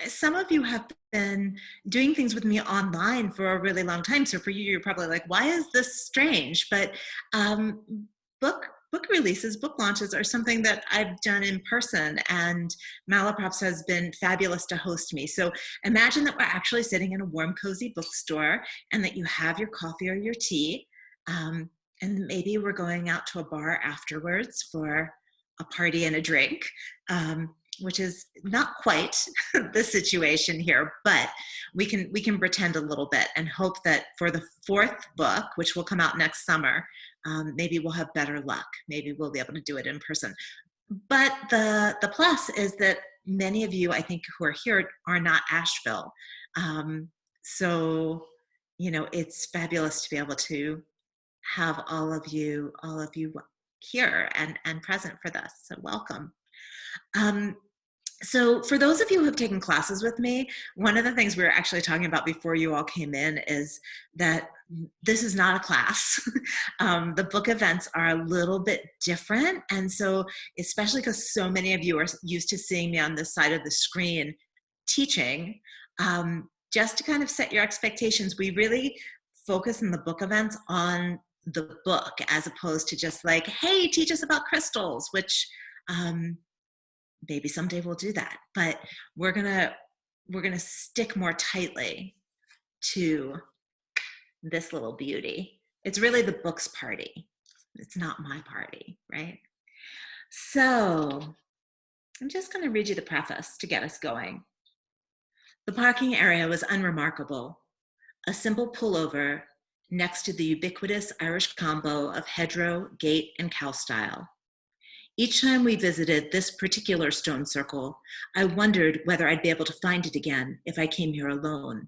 some of you have been doing things with me online for a really long time. So for you, you're probably like, why is this strange? But book releases, book launches are something that I've done in person, and Malaprops has been fabulous to host me. So imagine that we're actually sitting in a warm, cozy bookstore, and that you have your coffee or your tea, and maybe we're going out to a bar afterwards for a party and a drink, which is not quite the situation here, but we can pretend a little bit and hope that for the fourth book, which will come out next summer, maybe we'll have better luck. Maybe we'll be able to do it in person. But the plus is that many of you, I think, who are here are not Asheville. So, it's fabulous to be able to have all of you here and present for this. So welcome. So for those of you who have taken classes with me, one of the things we were actually talking about before you all came in is that this is not a class. The book events are a little bit different. And so, especially because so many of you are used to seeing me on this side of the screen teaching, just to kind of set your expectations, we really focus in the book events on the book as opposed to just like, hey, teach us about crystals, which maybe someday we'll do that, but we're gonna stick more tightly to this little beauty. It's really the book's party. It's not my party, right? So I'm just gonna read you the preface to get us going. The parking area was unremarkable. A simple pullover next to the ubiquitous Irish combo of hedgerow, gate, and cow style. Each time we visited this particular stone circle, I wondered whether I'd be able to find it again if I came here alone.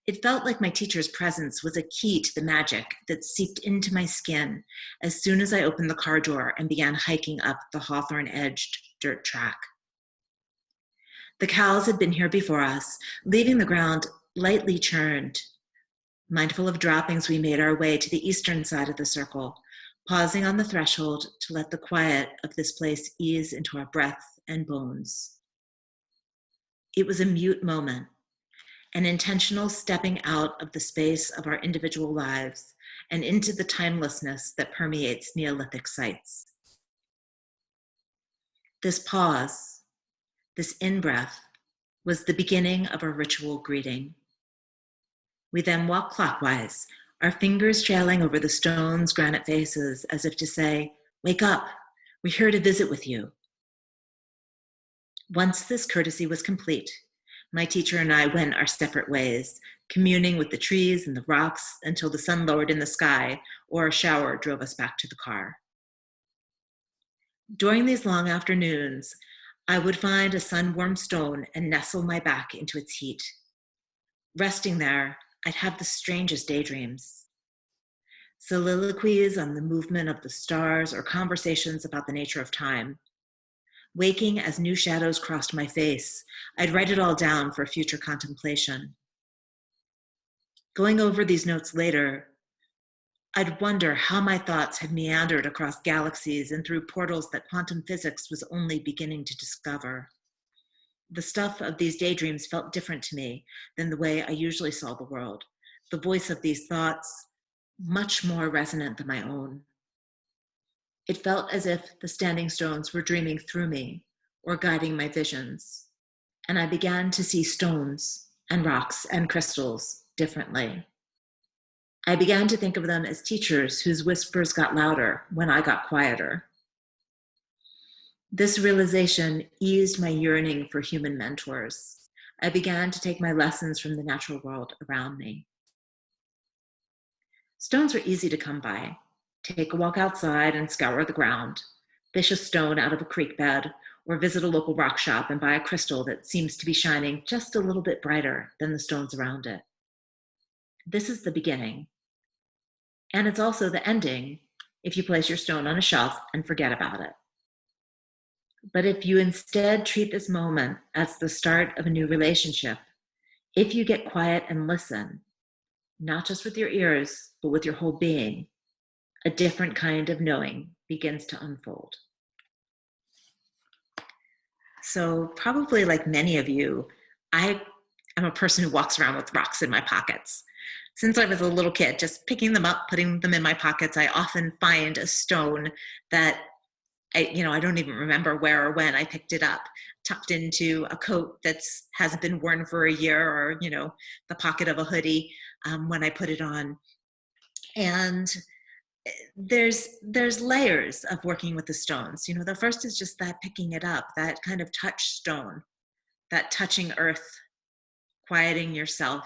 It felt like my teacher's presence was a key to the magic that seeped into my skin as soon as I opened the car door and began hiking up the hawthorn-edged dirt track. The cows had been here before us, leaving the ground lightly churned. Mindful of droppings, we made our way to the eastern side of the circle, pausing on the threshold to let the quiet of this place ease into our breath and bones. It was a mute moment, an intentional stepping out of the space of our individual lives and into the timelessness that permeates Neolithic sites. This pause, this in-breath, was the beginning of our ritual greeting. We then walked clockwise, our fingers trailing over the stone's granite faces as if to say, wake up, we're here to visit with you. Once this courtesy was complete, my teacher and I went our separate ways, communing with the trees and the rocks until the sun lowered in the sky or a shower drove us back to the car. During these long afternoons, I would find a sun-warmed stone and nestle my back into its heat. Resting there, I'd have the strangest daydreams. Soliloquies on the movement of the stars or conversations about the nature of time. Waking as new shadows crossed my face, I'd write it all down for future contemplation. Going over these notes later, I'd wonder how my thoughts had meandered across galaxies and through portals that quantum physics was only beginning to discover. The stuff of these daydreams felt different to me than the way I usually saw the world. The voice of these thoughts, much more resonant than my own. It felt as if the standing stones were dreaming through me or guiding my visions. And I began to see stones and rocks and crystals differently. I began to think of them as teachers whose whispers got louder when I got quieter. This realization eased my yearning for human mentors. I began to take my lessons from the natural world around me. Stones were easy to come by. Take a walk outside and scour the ground, fish a stone out of a creek bed, or visit a local rock shop and buy a crystal that seems to be shining just a little bit brighter than the stones around it. This is the beginning. And it's also the ending if you place your stone on a shelf and forget about it. But if you instead treat this moment as the start of a new relationship, if you get quiet and listen, not just with your ears, but with your whole being, a different kind of knowing begins to unfold. So probably like many of you, I am a person who walks around with rocks in my pockets. Since I was a little kid, just picking them up, putting them in my pockets, I often find a stone that I don't even remember where or when I picked it up, tucked into a coat that's hasn't been worn for a year, or the pocket of a hoodie when I put it on. And there's layers of working with the stones. The first is just that picking it up, that kind of touchstone, that touching earth, quieting yourself,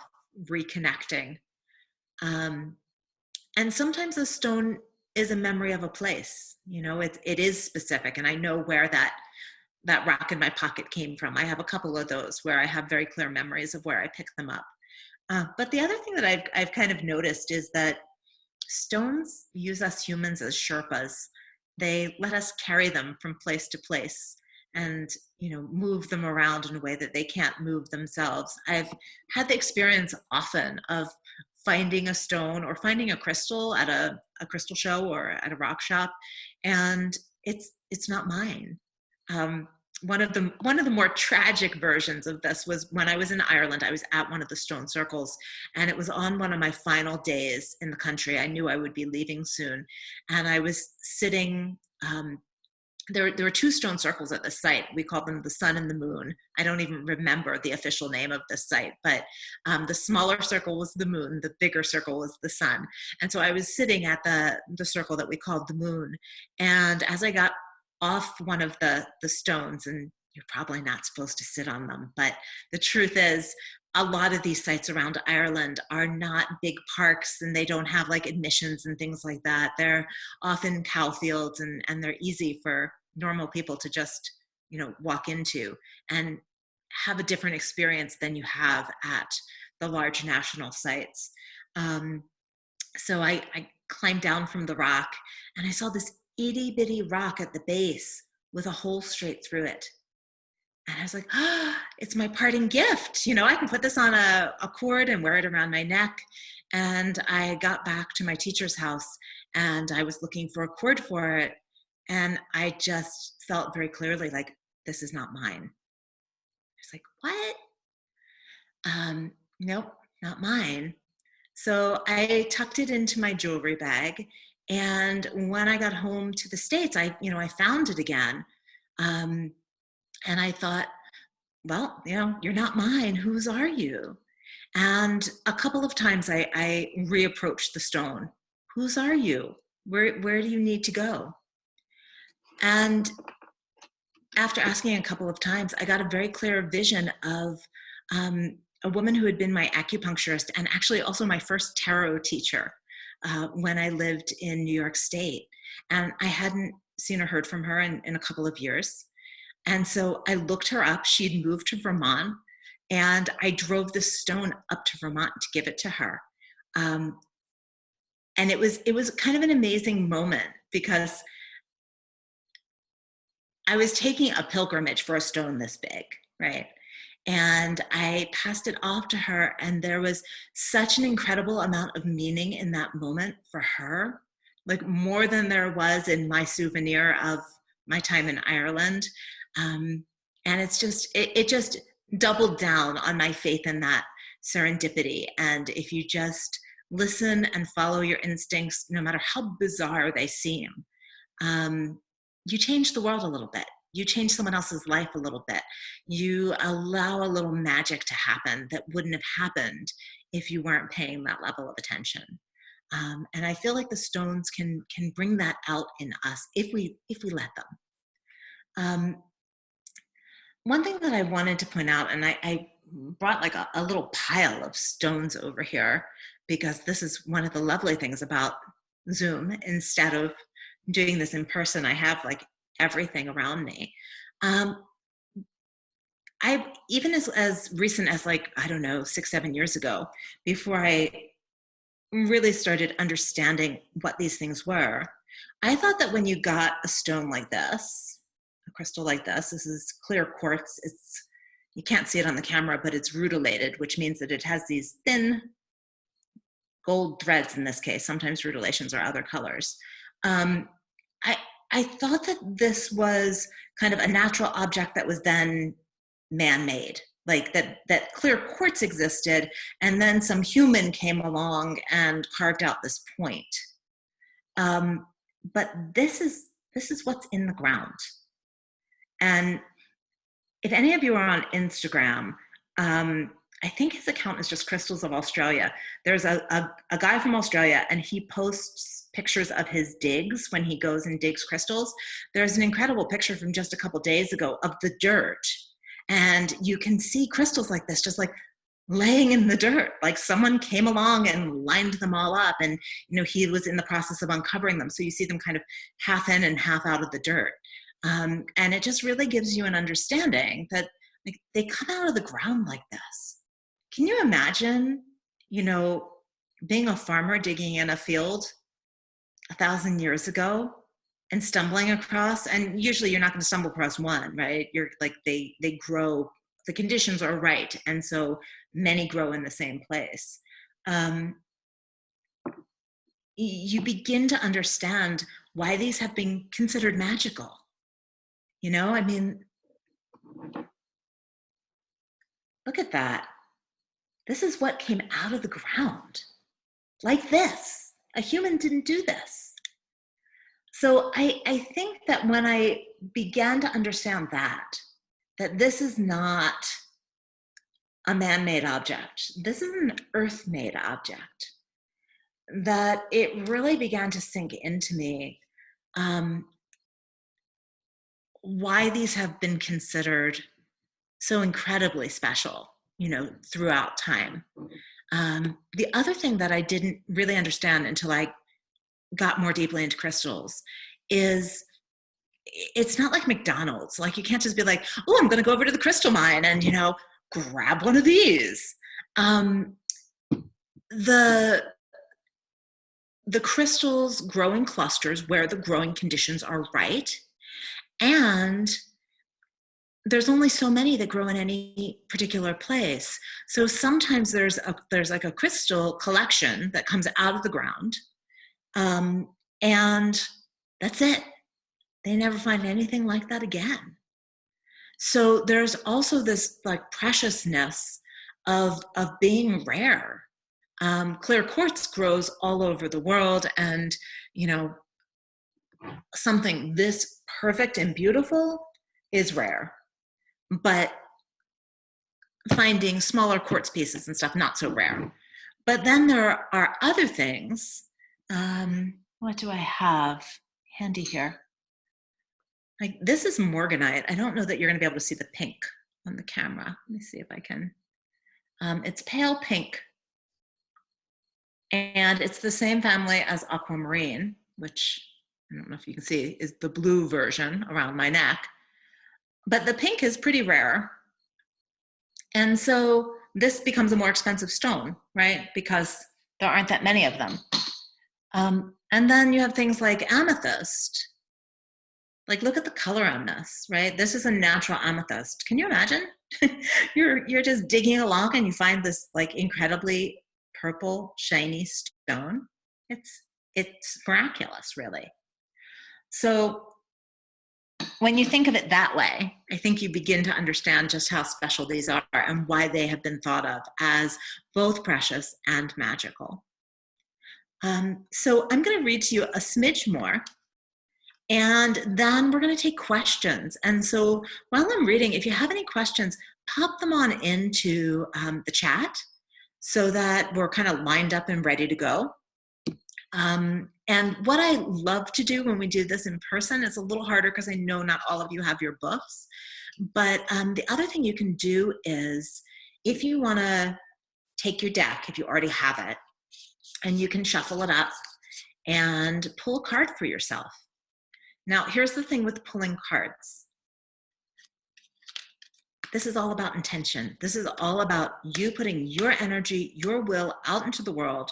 reconnecting. Um, and sometimes a stone is a memory of a place. It is specific, and I know where that rock in my pocket came from. I have a couple of those where I have very clear memories of where I picked them up. But the other thing that I've kind of noticed is that stones use us humans as Sherpas. They let us carry them from place to place and move them around in a way that they can't move themselves. I've had the experience often of finding a stone or finding a crystal at a crystal show or at a rock shop, and it's not mine. One of the more tragic versions of this was when I was in Ireland. I was at one of the stone circles, and it was on one of my final days in the country. I knew I would be leaving soon, and I was sitting. There were two stone circles at the site. We called them the sun and the moon. I don't even remember the official name of the site, but the smaller circle was the moon, the bigger circle was the sun. And so I was sitting at the circle that we called the moon. And as I got off one of the stones, and you're probably not supposed to sit on them, but the truth is, a lot of these sites around Ireland are not big parks, and they don't have like admissions and things like that. They're often cow fields, and they're easy for normal people to just, walk into and have a different experience than you have at the large national sites. So I climbed down from the rock, and I saw this itty bitty rock at the base with a hole straight through it. And I was like, it's my parting gift. I can put this on a cord and wear it around my neck. And I got back to my teacher's house, and I was looking for a cord for it. And I just felt very clearly like, this is not mine. I was like, what? Nope, not mine. So I tucked it into my jewelry bag. And when I got home to the States, I found it again. And I thought, well, you're not mine. Whose are you? And a couple of times I reapproached the stone. Whose are you? Where do you need to go? And after asking a couple of times, I got a very clear vision of a woman who had been my acupuncturist and actually also my first tarot teacher when I lived in New York State. And I hadn't seen or heard from her in a couple of years. And so I looked her up. She'd moved to Vermont, and I drove this stone up to Vermont to give it to her. And it was kind of an amazing moment, because I was taking a pilgrimage for a stone this big, right? And I passed it off to her, and there was such an incredible amount of meaning in that moment for her, like more than there was in my souvenir of my time in Ireland. And it's just, it just doubled down on my faith in that serendipity. And if you just listen and follow your instincts, no matter how bizarre they seem, you change the world a little bit. You change someone else's life a little bit. You allow a little magic to happen that wouldn't have happened if you weren't paying that level of attention. And I feel like the stones can bring that out in us if we let them. One thing that I wanted to point out, and I brought like a little pile of stones over here, because this is one of the lovely things about Zoom. Instead of doing this in person, I have like everything around me. I even as recent as like, I don't know, 6-7 years ago, before I really started understanding what these things were, I thought that when you got a stone like this, a crystal like this is clear quartz. You can't see it on the camera, but it's rutilated, which means that it has these thin gold threads in this case. Sometimes rutilations are other colors. I I thought that this was kind of a natural object that was then man-made, like that clear quartz existed, and then some human came along and carved out this point. But this is what's in the ground. And if any of you are on Instagram, I think his account is just Crystals of Australia. There's a guy from Australia, and he posts pictures of his digs when he goes and digs crystals. There's an incredible picture from just a couple days ago of the dirt. And you can see crystals like this, just like laying in the dirt, like someone came along and lined them all up. And, he was in the process of uncovering them. So you see them kind of half in and half out of the dirt. And it just really gives you an understanding that like they come out of the ground like this. Can you imagine, being a farmer digging in a field 1,000 years ago and stumbling across, and usually you're not going to stumble across one, right? You're like, they grow, the conditions are right. And so many grow in the same place. You begin to understand why these have been considered magical. I mean, look at that. This is what came out of the ground. Like this. A human didn't do this. So I think that when I began to understand that this is not a man-made object, this is an earth-made object, that it really began to sink into me why these have been considered so incredibly special, throughout time. The other thing that I didn't really understand until I got more deeply into crystals is it's not like McDonald's. Like you can't just be like, oh, I'm going to go over to the crystal mine and, grab one of these. The crystals grow in clusters where the growing conditions are right. And there's only so many that grow in any particular place. So sometimes there's like a crystal collection that comes out of the ground, and that's it. They never find anything like that again. So there's also this like preciousness of being rare. Clear quartz grows all over the world, and something this perfect and beautiful is rare. But finding smaller quartz pieces and stuff, not so rare. But then there are other things. What do I have handy here? Like this is Morganite. I don't know that you're going to be able to see the pink on the camera. Let me see if I can. It's pale pink. And it's the same family as aquamarine, which I don't know if you can see is the blue version around my neck. But the pink is pretty rare. And so this becomes a more expensive stone, right? Because there aren't that many of them. And then you have things like amethyst. Like, look at the color on this, right? This is a natural amethyst. Can you imagine? You're just digging along and you find this like incredibly purple, shiny stone. It's miraculous, really. So when you think of it that way, I think you begin to understand just how special these are and why they have been thought of as both precious and magical. So I'm going to read to you a smidge more, and then we're going to take questions. And so while I'm reading, if you have any questions, pop them on into the chat so that we're kind of lined up and ready to go. And what I love to do when we do this in person is a little harder because I know not all of you have your books. But the other thing you can do is if you want to take your deck, if you already have it, and you can shuffle it up and pull a card for yourself. Now, here's the thing with pulling cards. This is all about intention. This is all about you putting your energy, your will out into the world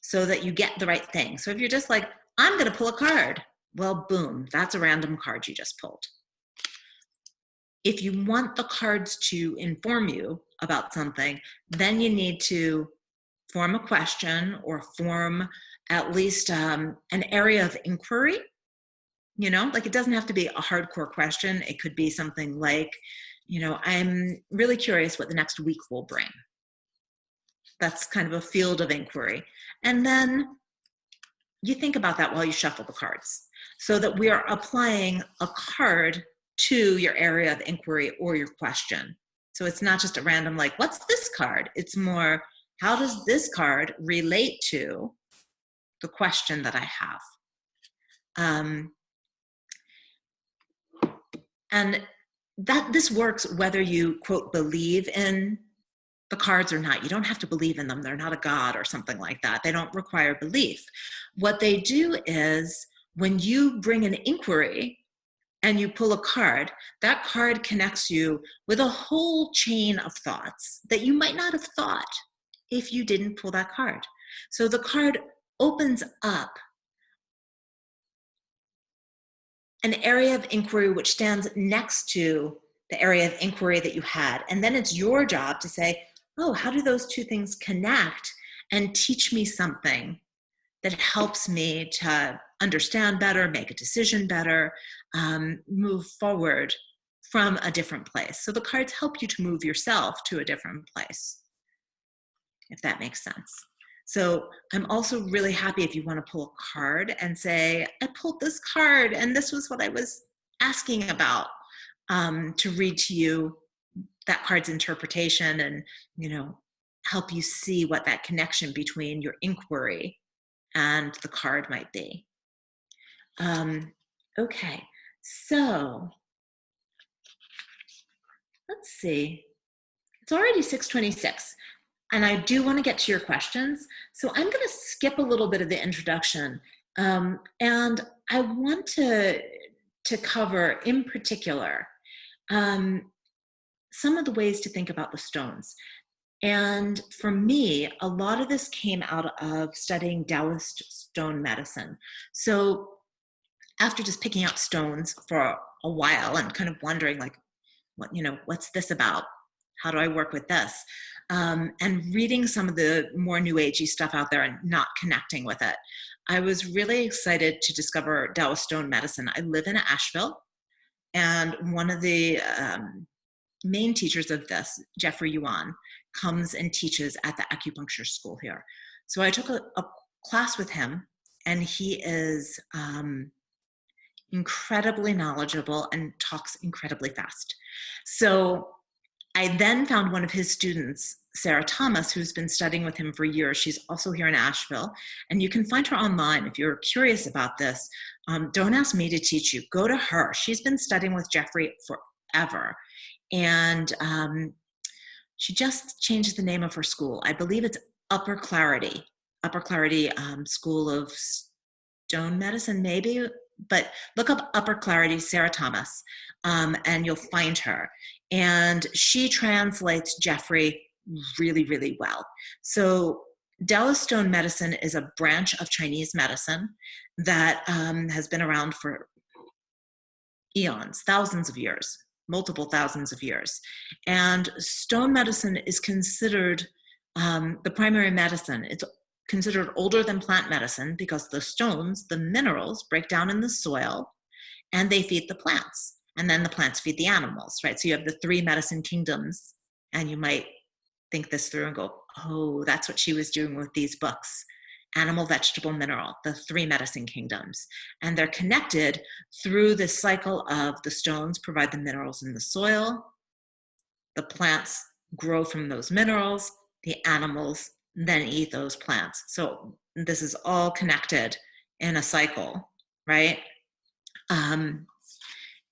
so that you get the right thing. So if you're just like, I'm going to pull a card, well, boom, that's a random card you just pulled. If you want the cards to inform you about something, then you need to form a question or form at least an area of inquiry You know, like it doesn't have to be a hardcore question. It could be something like, you know, I'm really curious what the next week will bring. That's kind of a field of inquiry. And then you think about that while you shuffle the cards, so that we are applying a card to your area of inquiry or your question. So it's not just a random, like, what's this card? It's more, how does this card relate to the question that I have? And that this works whether you, quote, believe in the cards or not. You don't have to believe in them. They're not a god or something like that. They don't require belief. What they do is when you bring an inquiry and you pull a card, that card connects you with a whole chain of thoughts that you might not have thought if you didn't pull that card. So the card opens up an area of inquiry which stands next to the area of inquiry that you had. And then it's your job to say, oh, how do those two things connect and teach me something that helps me to understand better, make a decision better, move forward from a different place. So the cards help you to move yourself to a different place, if that makes sense. So I'm also really happy if you want to pull a card and say, I pulled this card and this was what I was asking about, to read to you that card's interpretation and, you know, help you see what that connection between your inquiry and the card might be. Okay, so let's see. It's already 6:26. And I do want to get to your questions. So I'm going to skip a little bit of the introduction. And I want to cover in particular some of the ways to think about the stones. And for me, a lot of this came out of studying Taoist stone medicine. So after just picking out stones for a while and kind of wondering, like, what, you know, what's this about? How do I work with this? And reading some of the more new agey stuff out there and not connecting with it, I was really excited to discover Taoist stone medicine. I live in Asheville, and one of the main teachers of this, Jeffrey Yuan, comes and teaches at the acupuncture school here. So I took a class with him, and he is incredibly knowledgeable and talks incredibly fast. So I then found one of his students, Sarah Thomas, who's been studying with him for years. She's also here in Asheville, and you can find her online if you're curious about this. Don't ask me to teach you. Go to her. She's been studying with Jeffrey forever, and she just changed the name of her school. I believe it's Upper Clarity School of Stone Medicine, maybe. But look up Upper Clarity, Sarah Thomas, and you'll find her. And she translates Jeffrey really, really well. So Taoist stone medicine is a branch of Chinese medicine that has been around for eons, thousands of years, multiple thousands of years. And stone medicine is considered the primary medicine. It's considered older than plant medicine because the stones, the minerals, break down in the soil and they feed the plants. And then the plants feed the animals, right? So you have the three medicine kingdoms, and you might think this through and go, oh, that's what she was doing with these books. Animal, vegetable, mineral, the three medicine kingdoms. And they're connected through this cycle of the stones provide the minerals in the soil, the plants grow from those minerals, the animals then eat those plants. So this is all connected in a cycle, right?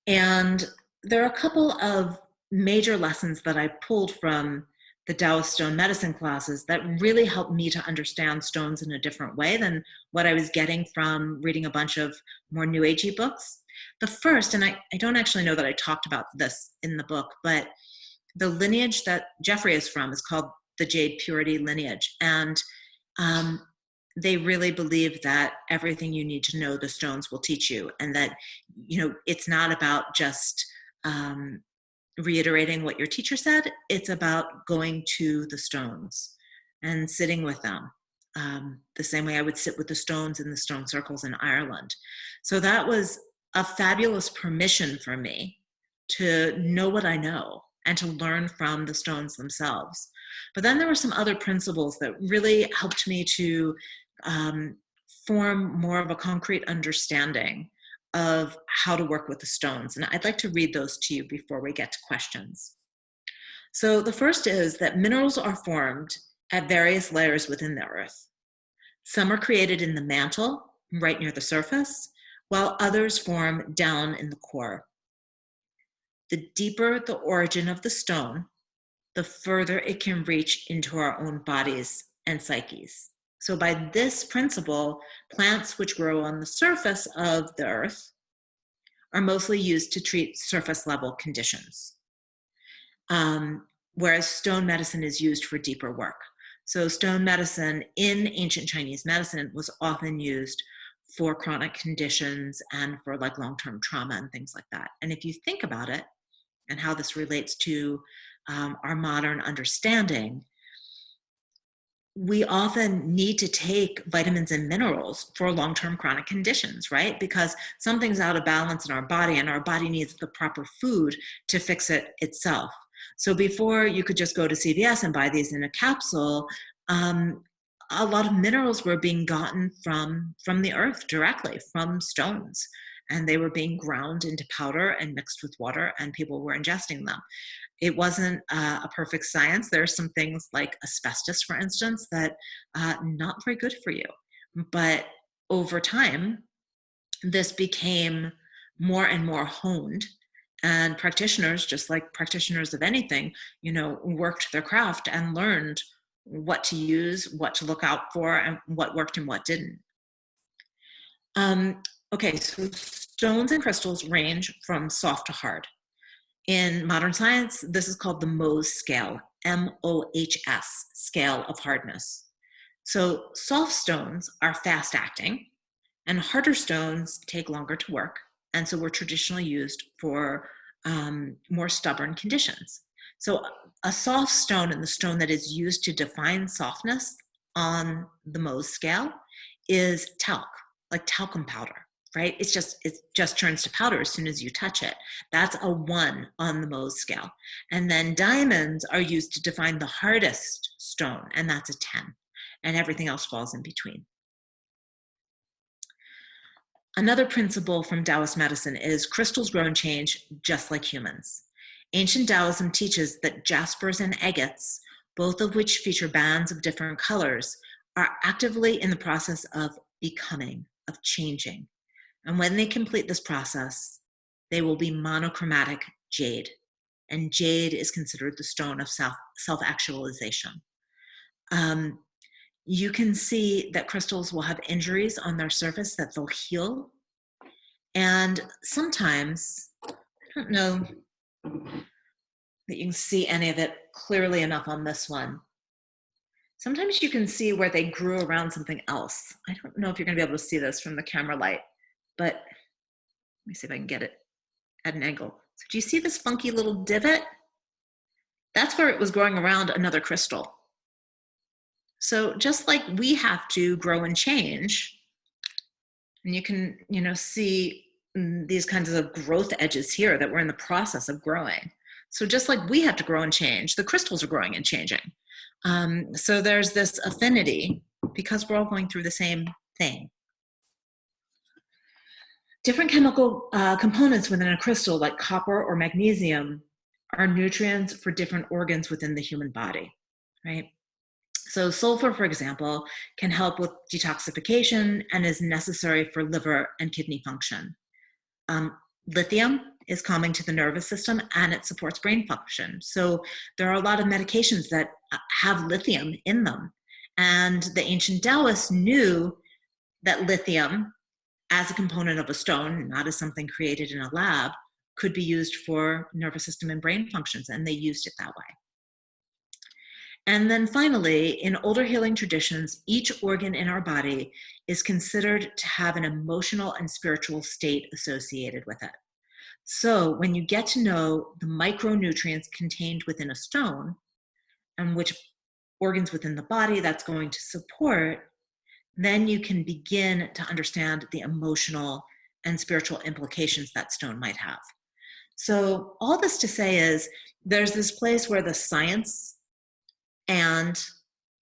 And there are a couple of major lessons that I pulled from the Taoist stone medicine classes that really helped me to understand stones in a different way than what I was getting from reading a bunch of more new agey books. The first, and I don't actually know that I talked about this in the book, but the lineage that Jeffrey is from is called the Jade Purity lineage. And they really believe that everything you need to know the stones will teach you, and that, you know, it's not about just reiterating what your teacher said. It's about going to the stones and sitting with them, the same way I would sit with the stones in the stone circles in Ireland. So that was a fabulous permission for me to know what I know and to learn from the stones themselves. But then there were some other principles that really helped me to um, form more of a concrete understanding of how to work with the stones. And I'd like to read those to you before we get to questions. So the first is that minerals are formed at various layers within the earth. Some are created in the mantle, right near the surface, while others form down in the core. The deeper the origin of the stone, the further it can reach into our own bodies and psyches. So by this principle, plants which grow on the surface of the earth are mostly used to treat surface level conditions, whereas stone medicine is used for deeper work. So stone medicine in ancient Chinese medicine was often used for chronic conditions and for like long-term trauma and things like that. And if you think about it and how this relates to our modern understanding, we often need to take vitamins and minerals for long-term chronic conditions, right? Because something's out of balance in our body and our body needs the proper food to fix it itself. So before you could just go to CVS and buy these in a capsule, a lot of minerals were being gotten from the earth directly, from stones. And they were being ground into powder and mixed with water, and people were ingesting them. It wasn't a perfect science. There are some things like asbestos, for instance, that not very good for you. But over time, this became more and more honed. And practitioners, just like practitioners of anything, worked their craft and learned what to use, what to look out for, and what worked and what didn't. Okay, so stones and crystals range from soft to hard. In modern science, this is called the Mohs scale, M-O-H-S, scale of hardness. So soft stones are fast acting, and harder stones take longer to work, and so were traditionally used for more stubborn conditions. So a soft stone, and the stone that is used to define softness on the Mohs scale, is talc, like talcum powder. Right? It just turns to powder as soon as you touch it. That's a 1 on the Mohs scale. And then diamonds are used to define the hardest stone, and that's a 10. And everything else falls in between. Another principle from Taoist medicine is crystals grow and change just like humans. Ancient Taoism teaches that jaspers and agates, both of which feature bands of different colors, are actively in the process of becoming, of changing. And when they complete this process, they will be monochromatic jade. And jade is considered the stone of self-actualization. You can see that crystals will have injuries on their surface that they'll heal. And sometimes, I don't know that you can see any of it clearly enough on this one. Sometimes you can see where they grew around something else. I don't know if you're going to be able to see this from the camera light. But let me see if I can get it at an angle. So do you see this funky little divot? That's where it was growing around another crystal. So just like we have to grow and change, and you can, see these kinds of growth edges here that we're in the process of growing. So just like we have to grow and change, the crystals are growing and changing. So there's this affinity because we're all going through the same thing. Different chemical components within a crystal, like copper or magnesium, are nutrients for different organs within the human body, right? So sulfur, for example, can help with detoxification and is necessary for liver and kidney function. Lithium is calming to the nervous system and it supports brain function. So there are a lot of medications that have lithium in them. And the ancient Taoists knew that lithium, as a component of a stone, not as something created in a lab, could be used for nervous system and brain functions, and they used it that way. And then finally, in older healing traditions, each organ in our body is considered to have an emotional and spiritual state associated with it. So when you get to know the micronutrients contained within a stone and which organs within the body that's going to support, then you can begin to understand the emotional and spiritual implications that stone might have. So all this to say is there's this place where the science and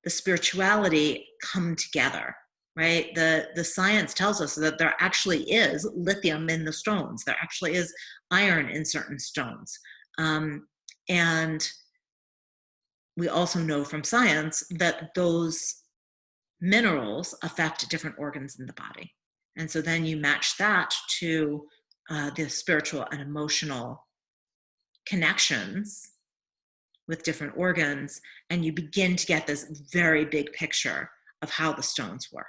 the spirituality come together, right? The science tells us that there actually is lithium in the stones. There actually is iron in certain stones. And we also know from science that those minerals affect different organs in the body. And so then you match that to the spiritual and emotional connections with different organs, and you begin to get this very big picture of how the stones work.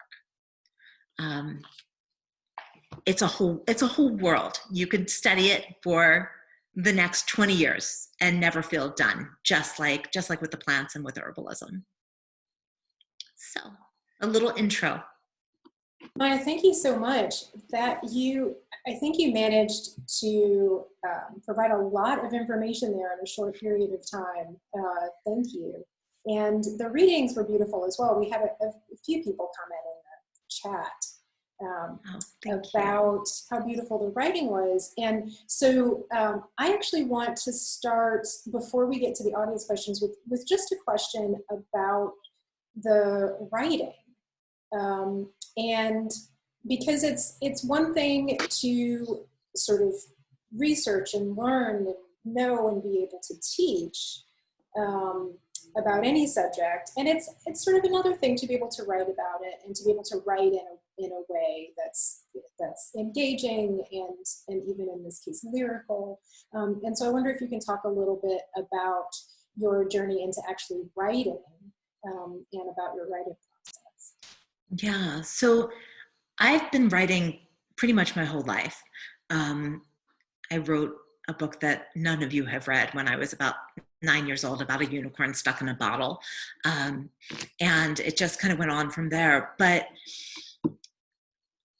It's a whole world. You could study it for the next 20 years and never feel done, just like with the plants and with herbalism. So, a little intro. Maia, thank you so much. I think you managed to provide a lot of information there in a short period of time. Thank you. And the readings were beautiful as well. We had a few people comment in the chat about how beautiful the writing was. And so I actually want to start, before we get to the audience questions, with just a question about the writing. And because it's one thing to sort of research and learn and know and be able to teach about any subject, and it's sort of another thing to be able to write about it and to be able to write in a way that's engaging and even in this case lyrical. And so I wonder if you can talk a little bit about your journey into actually writing and about your writing process. Yeah, so I've been writing pretty much my whole life. I wrote a book that none of you have read when I was about 9 years old, about a unicorn stuck in a bottle. And it just kind of went on from there. But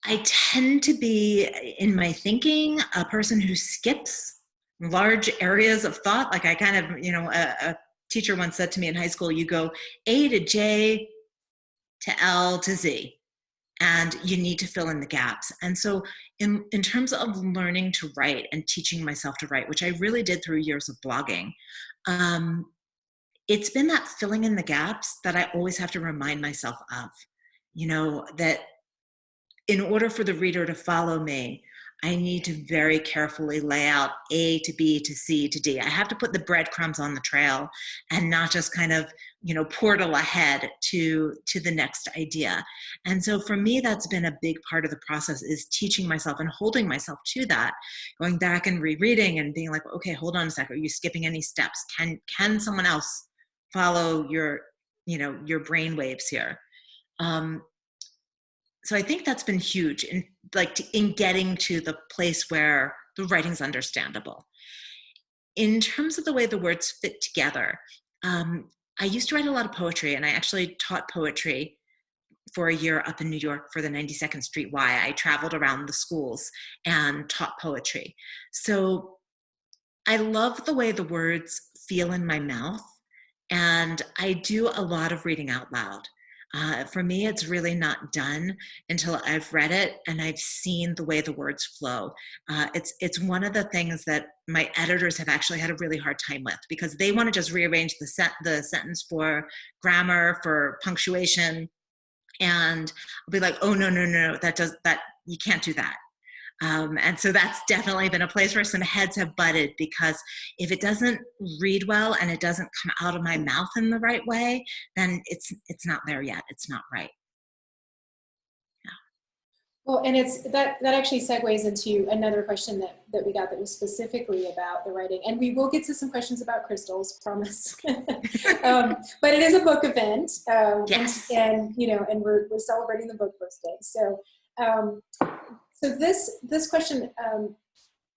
I tend to be, in my thinking, a person who skips large areas of thought. Like I kind of, a teacher once said to me in high school, you go A to J to L to Z, and you need to fill in the gaps. And so in terms of learning to write and teaching myself to write, which I really did through years of blogging, it's been that filling in the gaps that I always have to remind myself of, that in order for the reader to follow me, I need to very carefully lay out A to B to C to D. I have to put the breadcrumbs on the trail and not just kind of, portal ahead to the next idea. And so for me, that's been a big part of the process, is teaching myself and holding myself to that, going back and rereading and being like, okay, hold on a second. Are you skipping any steps? Can someone else follow your brain waves here? So I think that's been huge in getting to the place where the writing's understandable. In terms of the way the words fit together, I used to write a lot of poetry, and I actually taught poetry for a year up in New York for the 92nd Street Y. I traveled around the schools and taught poetry. So I love the way the words feel in my mouth, and I do a lot of reading out loud. For me, it's really not done until I've read it and I've seen the way the words flow. It's one of the things that my editors have actually had a really hard time with, because they want to just rearrange the sentence for grammar, for punctuation, and I'll be like, oh no, you can't do that. And so that's definitely been a place where some heads have butted, because if it doesn't read well and it doesn't come out of my mouth in the right way, then it's not there yet. It's not right. Yeah. Well, and that actually segues into another question that we got that was specifically about the writing, and we will get to some questions about crystals, promise. But it is a book event, yes, and we're celebrating the book birthday. So. So this question,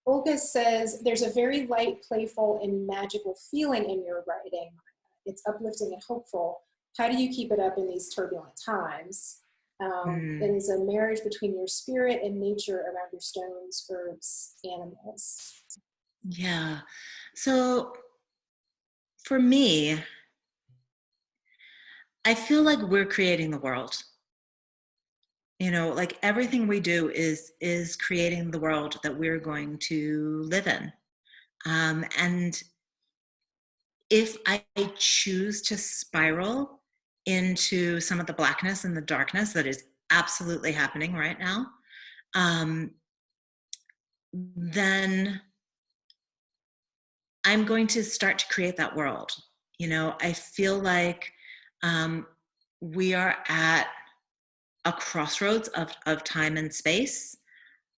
Olga says, there's a very light, playful, and magical feeling in your writing. It's uplifting and hopeful. How do you keep it up in these turbulent times? It is a marriage between your spirit and nature around your stones, herbs, animals. Yeah. So for me, I feel like we're creating the world. like everything we do is creating the world that we're going to live in. And if I choose to spiral into some of the blackness and the darkness that is absolutely happening right now, then I'm going to start to create that world. I feel like we are at a crossroads of time and space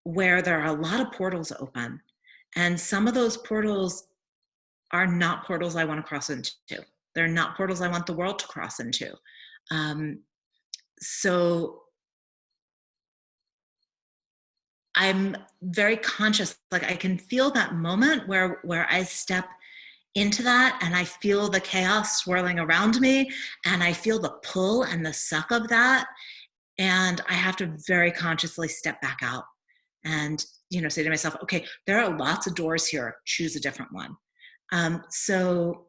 where there are a lot of portals open. And some of those portals are not portals I want to cross into. They're not portals I want the world to cross into. So I'm very conscious, like I can feel that moment where I step into that and I feel the chaos swirling around me and I feel the pull and the suck of that. And I have to very consciously step back out and, say to myself, okay, there are lots of doors here, choose a different one. So,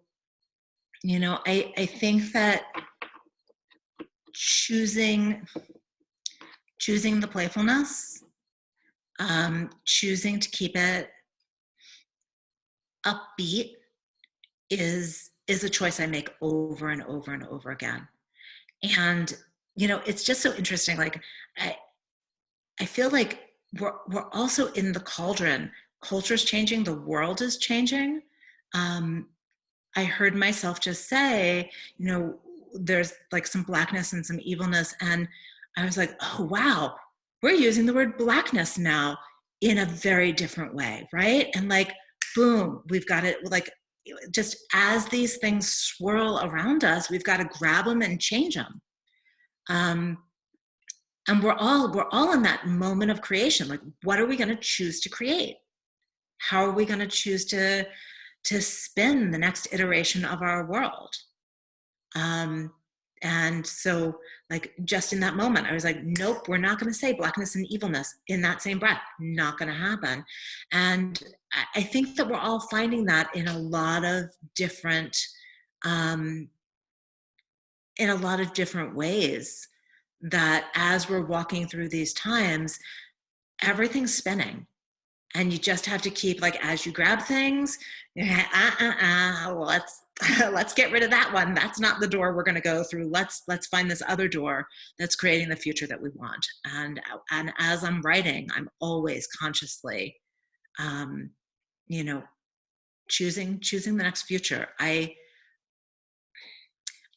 I think that choosing the playfulness, choosing to keep it upbeat is a choice I make over and over and over again. And, it's just so interesting. Like, I feel like we're also in the cauldron. Culture's changing, the world is changing. I heard myself just say, there's like some blackness and some evilness. And I was like, oh, wow, we're using the word blackness now in a very different way, right? And like, boom, we've got it. Like, just as these things swirl around us, we've got to grab them and change them. And we're all in that moment of creation. Like, what are we going to choose to create? How are we going to choose to spin the next iteration of our world? And so, like, just in that moment, I was like, nope, we're not going to say blackness and evilness in that same breath. Not going to happen. And I think that we're all finding that in a lot of different ways, that as we're walking through these times, everything's spinning. And you just have to keep, like, as you grab things, let's get rid of that one. That's not the door we're going to go through. Let's find this other door that's creating the future that we want. And as I'm writing, I'm always consciously, choosing the next future.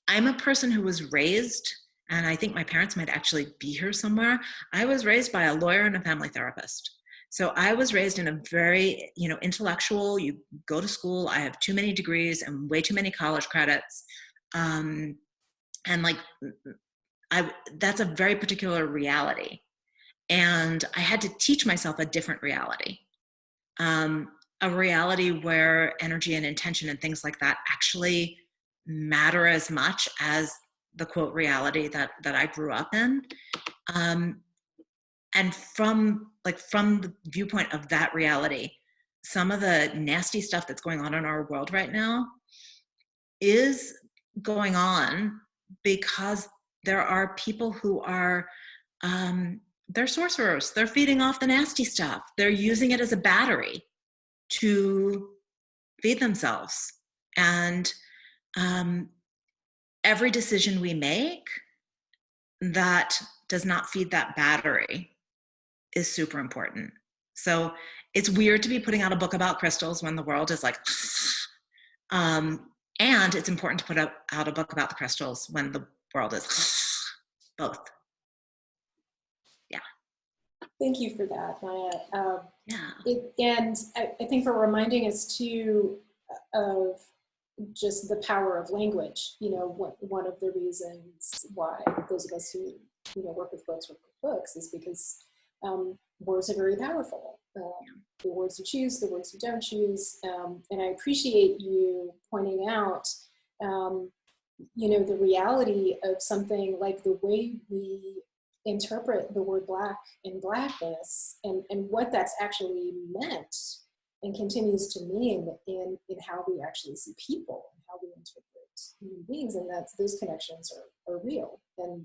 I'm a person who was raised, and I think my parents might actually be here somewhere. I was raised by a lawyer and a family therapist. So I was raised in a very, intellectual, you go to school, I have too many degrees and way too many college credits. And like, that's a very particular reality. And I had to teach myself a different reality. A reality where energy and intention and things like that actually matter as much as the quote reality that I grew up in. And from the viewpoint of that reality, some of the nasty stuff that's going on in our world right now is going on because there are people who are, they're sorcerers. They're feeding off the nasty stuff. They're using it as a battery to feed themselves. And every decision we make that does not feed that battery is super important. So it's weird to be putting out a book about crystals when the world is like, and it's important to put out a book about the crystals when the world is both. Yeah. Thank you for that, Maya. Yeah. And I think for reminding us too of just the power of language. One of the reasons why those of us who work with books is because words are very powerful. The words you choose, the words you don't choose, and I appreciate you pointing out, the reality of something like the way we interpret the word black and blackness, and what that's actually meant and continues to mean in how we actually see people, and how we interpret human beings, and that those connections are real, and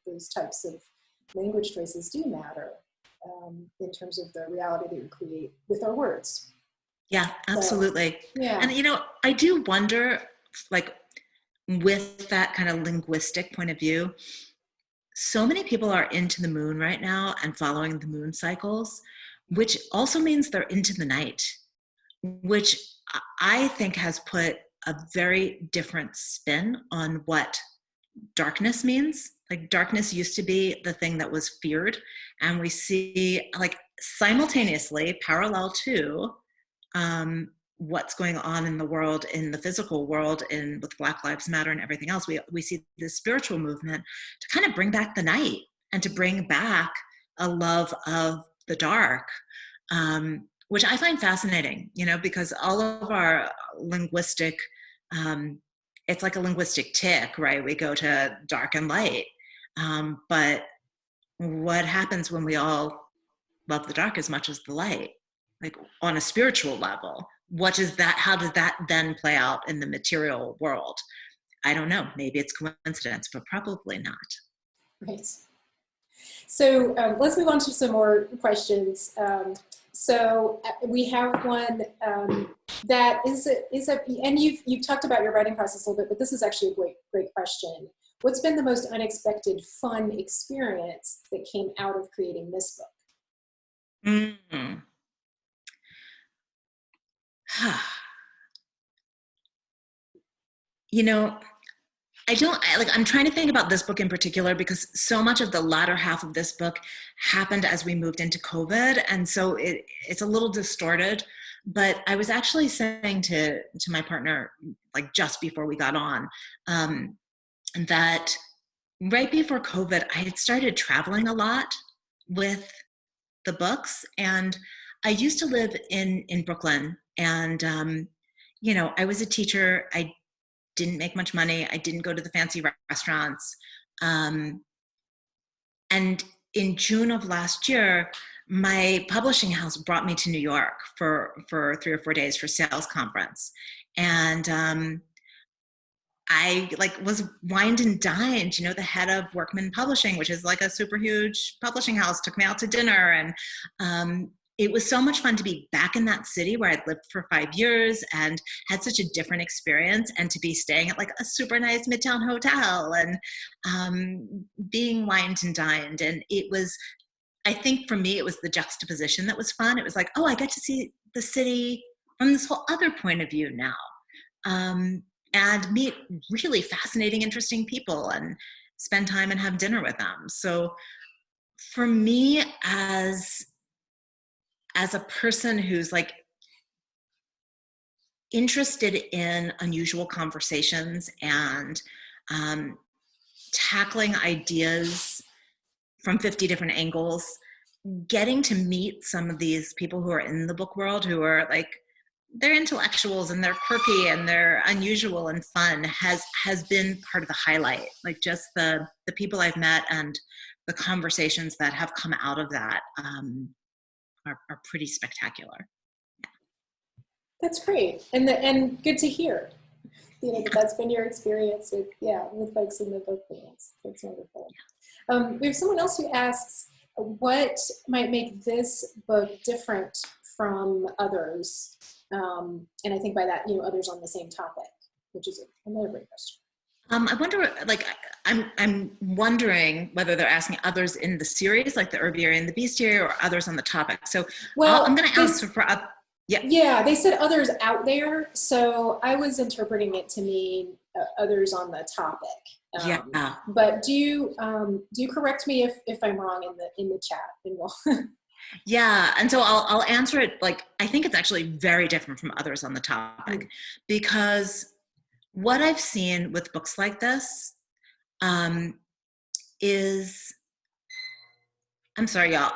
those types of language choices do matter in terms of the reality that we create with our words. Yeah, absolutely. So, yeah. And, I do wonder, like, with that kind of linguistic point of view, so many people are into the moon right now and following the moon cycles, which also means they're into the night, which I think has put a very different spin on what darkness means. Like, darkness used to be the thing that was feared, and we see, like, simultaneously, parallel to what's going on in the world, in the physical world, in with Black Lives Matter and everything else, we see this spiritual movement to kind of bring back the night and to bring back a love of the dark, which I find fascinating, because all of our linguistic, it's like a linguistic tick, right? We go to dark and light. But what happens when we all love the dark as much as the light? Like, on a spiritual level, what is that? How does that then play out in the material world? I don't know. Maybe it's coincidence, but probably not. Right. So let's move on to some more questions. So we have one that is and you've talked about your writing process a little bit, but this is actually a great question. What's been the most unexpected fun experience that came out of creating this book? Mm-hmm. I'm trying to think about this book in particular, because so much of the latter half of this book happened as we moved into COVID. And so it's a little distorted, but I was actually saying to my partner, like, just before we got on, that right before COVID, I had started traveling a lot with the books. And I used to live in Brooklyn, and, I was a teacher. I didn't make much money. I didn't go to the fancy restaurants. And in June of last year, my publishing house brought me to New York for 3 or 4 days for sales conference. And I was wined and dined. The head of Workman Publishing, which is like a super huge publishing house, took me out to dinner. And it was so much fun to be back in that city where I'd lived for 5 years and had such a different experience, and to be staying at like a super nice Midtown hotel and being wined and dined. And it was, I think for me, it was the juxtaposition that was fun. It was like, oh, I get to see the city from this whole other point of view now. And meet really fascinating, interesting people and spend time and have dinner with them. So for me, as a person who's like interested in unusual conversations and tackling ideas from 50 different angles, getting to meet some of these people who are in the book world, who are like, they're intellectuals and they're quirky and they're unusual and fun, has been part of the highlight. Like, just the people I've met and the conversations that have come out of that are pretty spectacular. Yeah. That's great, and good to hear. That's been your experience with folks in the book world. That's wonderful. We have someone else who asks, what might make this book different from others? And I think by that, others on the same topic, which is another great question. I wonder, I'm wondering whether they're asking others in the series, like the Herbiary and the Bestiary, or others on the topic. So I'm going to answer for Yeah, they said others out there, so I was interpreting it to mean others on the topic. Yeah. But do you correct me if I'm wrong in the chat? Yeah, and so I'll answer it. Like, I think it's actually very different from others on the topic, because what I've seen with books like this is, I'm sorry, y'all.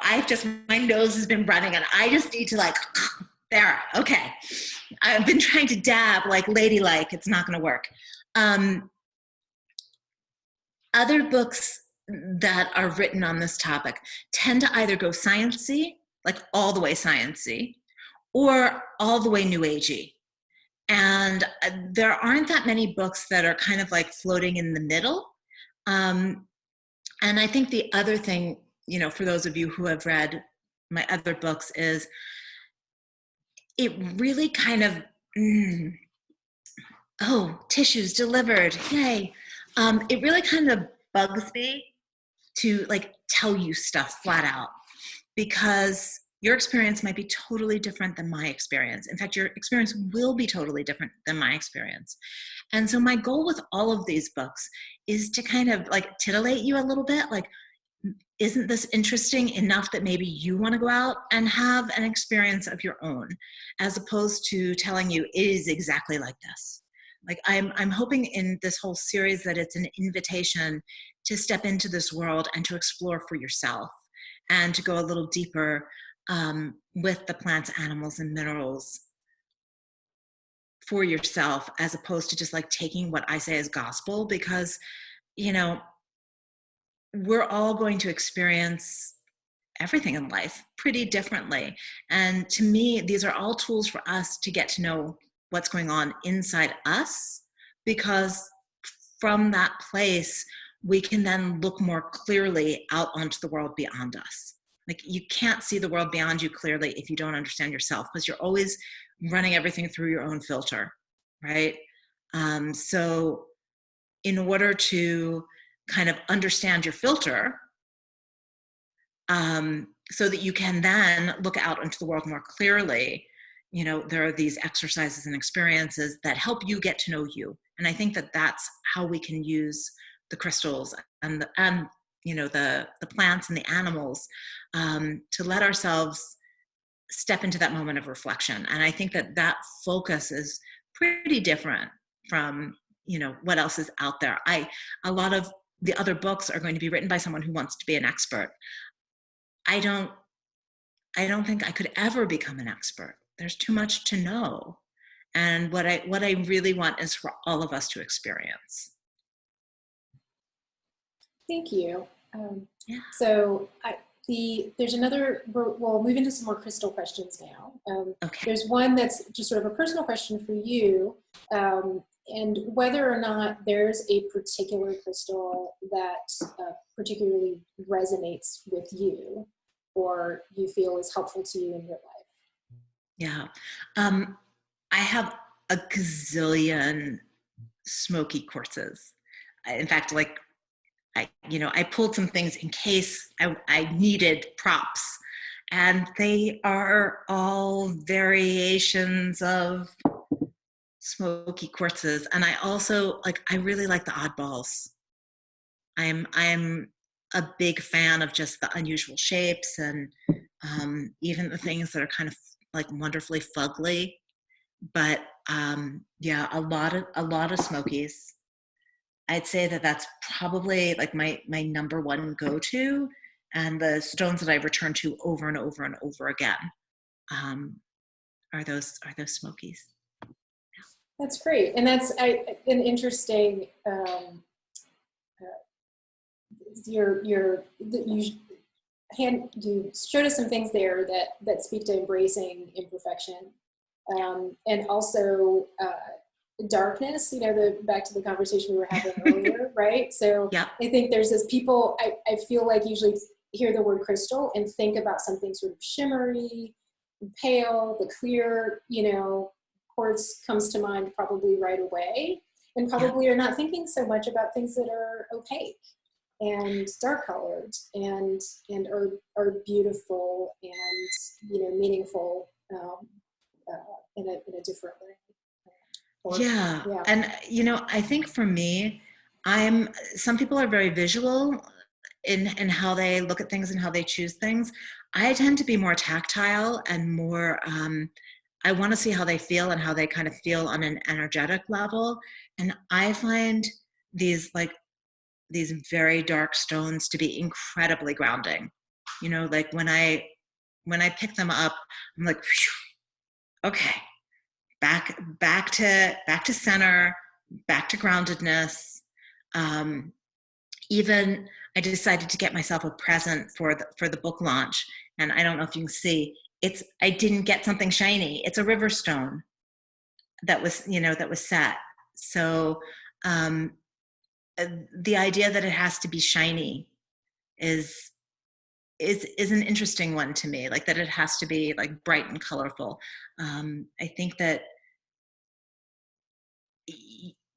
My nose has been running, and I just need to there. Okay, I've been trying to dab like ladylike. It's not going to work. Other books that are written on this topic tend to either go sciencey, like all the way sciencey, or all the way new agey. And there aren't that many books that are kind of like floating in the middle. And I think the other thing, for those of you who have read my other books, is it really kind of, oh, tissues delivered, yay. It really kind of bugs me to like tell you stuff flat out, because your experience might be totally different than my experience. In fact, your experience will be totally different than my experience. And so my goal with all of these books is to kind of like titillate you a little bit, like, isn't this interesting enough that maybe you want to go out and have an experience of your own, as opposed to telling you it is exactly like this. Like I'm hoping in this whole series that it's an invitation to step into this world and to explore for yourself, and to go a little deeper with the plants, animals, and minerals for yourself, as opposed to just like taking what I say as gospel, because, we're all going to experience everything in life pretty differently. And to me, these are all tools for us to get to know what's going on inside us, because from that place, we can then look more clearly out onto the world beyond us. Like, you can't see the world beyond you clearly if you don't understand yourself, because you're always running everything through your own filter, right? So in order to kind of understand your filter, so that you can then look out into the world more clearly, there are these exercises and experiences that help you get to know you. And I think that that's how we can use the crystals and the plants and the animals, to let ourselves step into that moment of reflection. And I think that that focus is pretty different from what else is out there. A lot of the other books are going to be written by someone who wants to be an expert. I don't think I could ever become an expert. There's too much to know. And what I really want is for all of us to experience. Thank you. Yeah. So there's another, we'll move into some more crystal questions now. Okay. There's one that's just sort of a personal question for you, and whether or not there's a particular crystal that particularly resonates with you, or you feel is helpful to you in your life. Yeah. I have a gazillion smoky quartzes. In fact, like, I pulled some things in case I needed props, and they are all variations of smoky quartzes. And I also I really like the oddballs. I'm a big fan of just the unusual shapes, and even the things that are kind of like wonderfully fugly. But yeah, a lot of smokies. I'd say that that's probably like my number one go-to, and the stones that I return to over and over and over again are those smokies. That's great, and that's an interesting. You showed us some things there that speak to embracing imperfection, and also darkness. Back to the conversation we were having earlier, right? So Yeah. I think there's this people. I feel like usually hear the word crystal and think about something sort of shimmery, pale, the clear. Quartz comes to mind probably right away, and probably are not thinking so much about things that are opaque and dark colored and are beautiful and meaningful in a different way. Yeah. And I think for me, some people are very visual in how they look at things and how they choose things. I tend to be more tactile and more I want to see how they feel and how they kind of feel on an energetic level. And I find these very dark stones to be incredibly grounding. Like when I pick them up, I'm like, okay, back to center, back to groundedness. Even I decided to get myself a present for the book launch, and I don't know if you can see. I didn't get something shiny. It's a river stone that was set. So the idea that it has to be shiny is an interesting one to me, like that it has to be like bright and colorful. I think that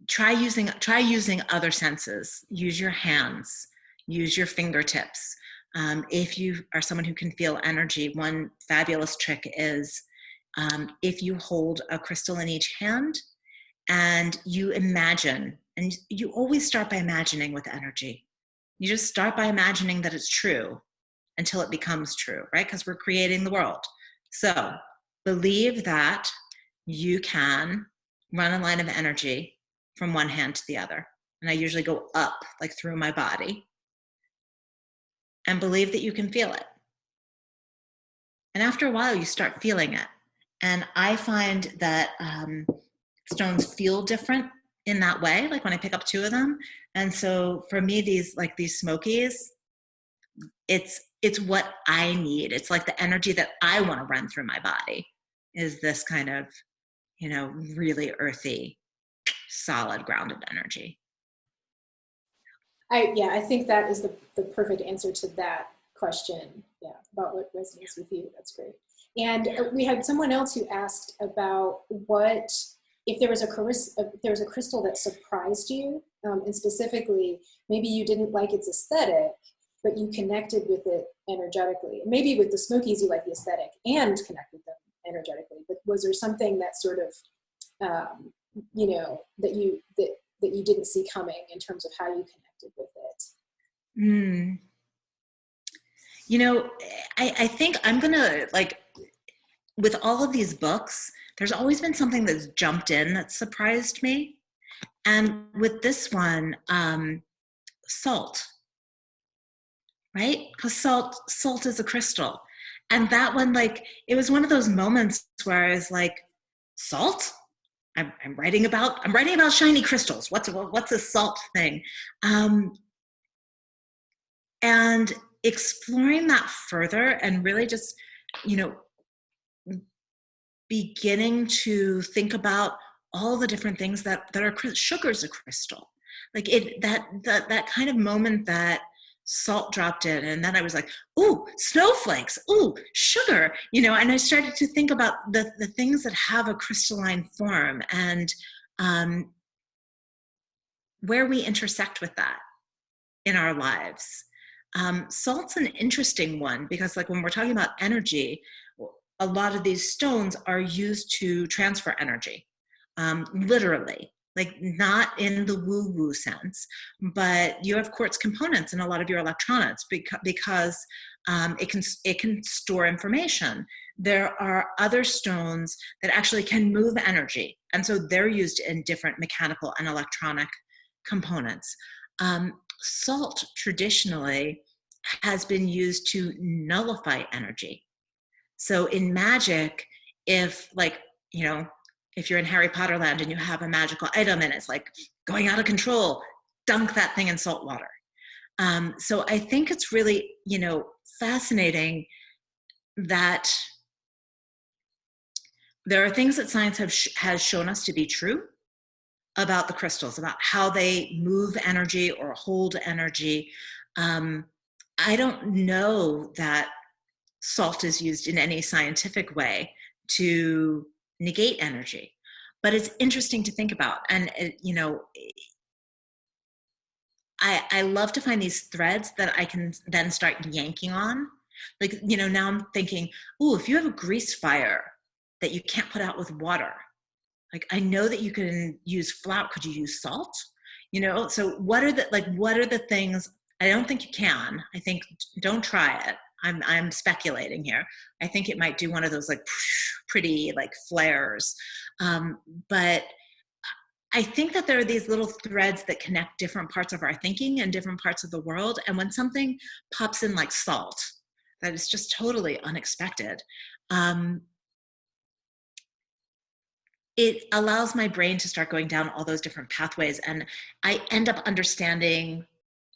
try using other senses. Use your hands, use your fingertips. If you are someone who can feel energy, one fabulous trick is if you hold a crystal in each hand and you imagine, and you always start by imagining with energy. You just start by imagining that it's true until it becomes true, right? Because we're creating the world. So believe that you can run a line of energy from one hand to the other. And I usually go up, like through my body, and believe that you can feel it. And after a while, you start feeling it. And I find that stones feel different in that way, like when I pick up two of them. And so for me, these smokies, it's what I need. It's like the energy that I want to run through my body is this kind of, really earthy, solid, grounded energy. I think that is the perfect answer to that question. Yeah, about what resonates with you. That's great. And we had someone else who asked about if there was a crystal that surprised you, and specifically, maybe you didn't like its aesthetic, but you connected with it energetically. Maybe with the smokies, you like the aesthetic and connect with them energetically. But was there something that sort of, that you didn't see coming in terms of how you connected with it? I think I'm gonna, with all of these books, there's always been something that's jumped in that surprised me. And with this one, salt, right? Because salt is a crystal. And that one, it was one of those moments where I was like, salt? I'm writing about shiny crystals. What's a salt thing? And exploring that further and really just, beginning to think about all the different things that are sugar's a crystal. Like that kind of moment that salt dropped in, and then I was like, ooh, snowflakes, ooh, sugar, and I started to think about the things that have a crystalline form and where we intersect with that in our lives. Salt's an interesting one because when we're talking about energy, a lot of these stones are used to transfer energy, literally, not in the woo-woo sense, but you have quartz components in a lot of your electronics because it can store information. There are other stones that actually can move energy, and so they're used in different mechanical and electronic components. Salt traditionally has been used to nullify energy. So in magic, if you're in Harry Potter land and you have a magical item and it's going out of control, dunk that thing in salt water. So I think it's really, fascinating that there are things that science has shown us to be true about the crystals, about how they move energy or hold energy. I don't know that salt is used in any scientific way to negate energy, but it's interesting to think about. And, I love to find these threads that I can then start yanking on. Now I'm thinking, ooh, if you have a grease fire that you can't put out with water, I know that you can use flour. Could you use salt? So what are the things? I don't think you can. I think don't try it. I'm speculating here. I think it might do one of those pretty flares. But I think that there are these little threads that connect different parts of our thinking and different parts of the world. And when something pops in like salt, that is just totally unexpected, it allows my brain to start going down all those different pathways. And I end up understanding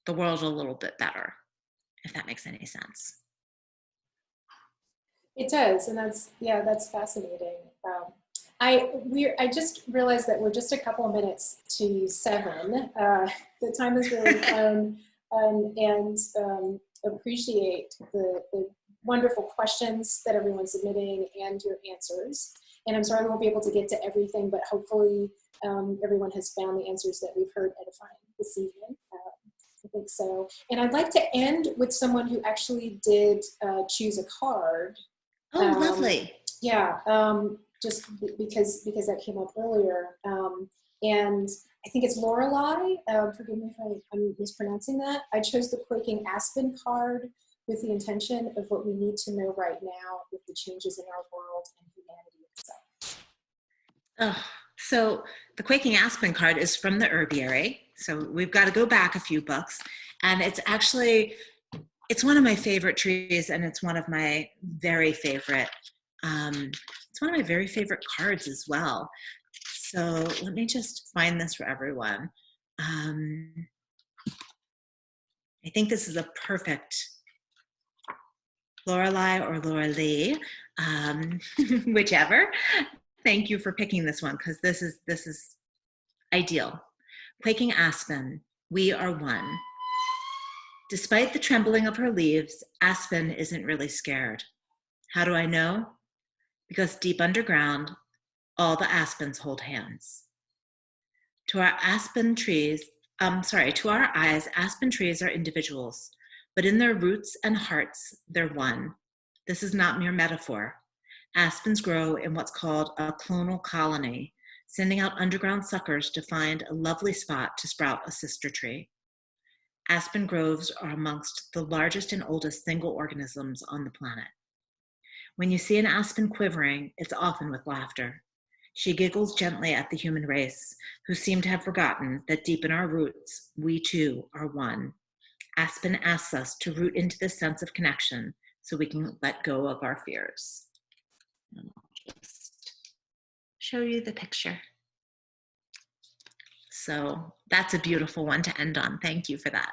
the world a little bit better, if that makes any sense. It does, and that's fascinating. I just realized that we're just a couple of minutes to 7. The time is really fun, and appreciate the wonderful questions that everyone's submitting and your answers. And I'm sorry we won't be able to get to everything, but hopefully everyone has found the answers that we've heard edifying this evening. I think so. And I'd like to end with someone who actually did choose a card. Oh, lovely. Yeah, just because that came up earlier. And I think it's Lorelei. Forgive me if I'm mispronouncing that. I chose the Quaking Aspen card with the intention of what we need to know right now with the changes in our world and humanity itself. Oh, so the Quaking Aspen card is from the Herbiary. So we've got to go back a few books. And it's actually, it's one of my favorite trees, and it's one of my very favorite, it's one of my very favorite cards as well. So let me just find this for everyone. I think this is a perfect Lorelei or Laura-Lee, whichever. Thank you for picking this one, because this is ideal. Quaking Aspen, we are one. Despite the trembling of her leaves, Aspen isn't really scared. How do I know? Because deep underground, all the aspens hold hands. To our aspen trees, to our eyes, aspen trees are individuals, but in their roots and hearts, they're one. This is not mere metaphor. Aspens grow in what's called a clonal colony, sending out underground suckers to find a lovely spot to sprout a sister tree. Aspen groves are amongst the largest and oldest single organisms on the planet. When you see an aspen quivering, it's often with laughter. She giggles gently at the human race, who seem to have forgotten that deep in our roots, we too are one. Aspen asks us to root into this sense of connection so we can let go of our fears. And I'll just show you the picture. So that's a beautiful one to end on. Thank you for that.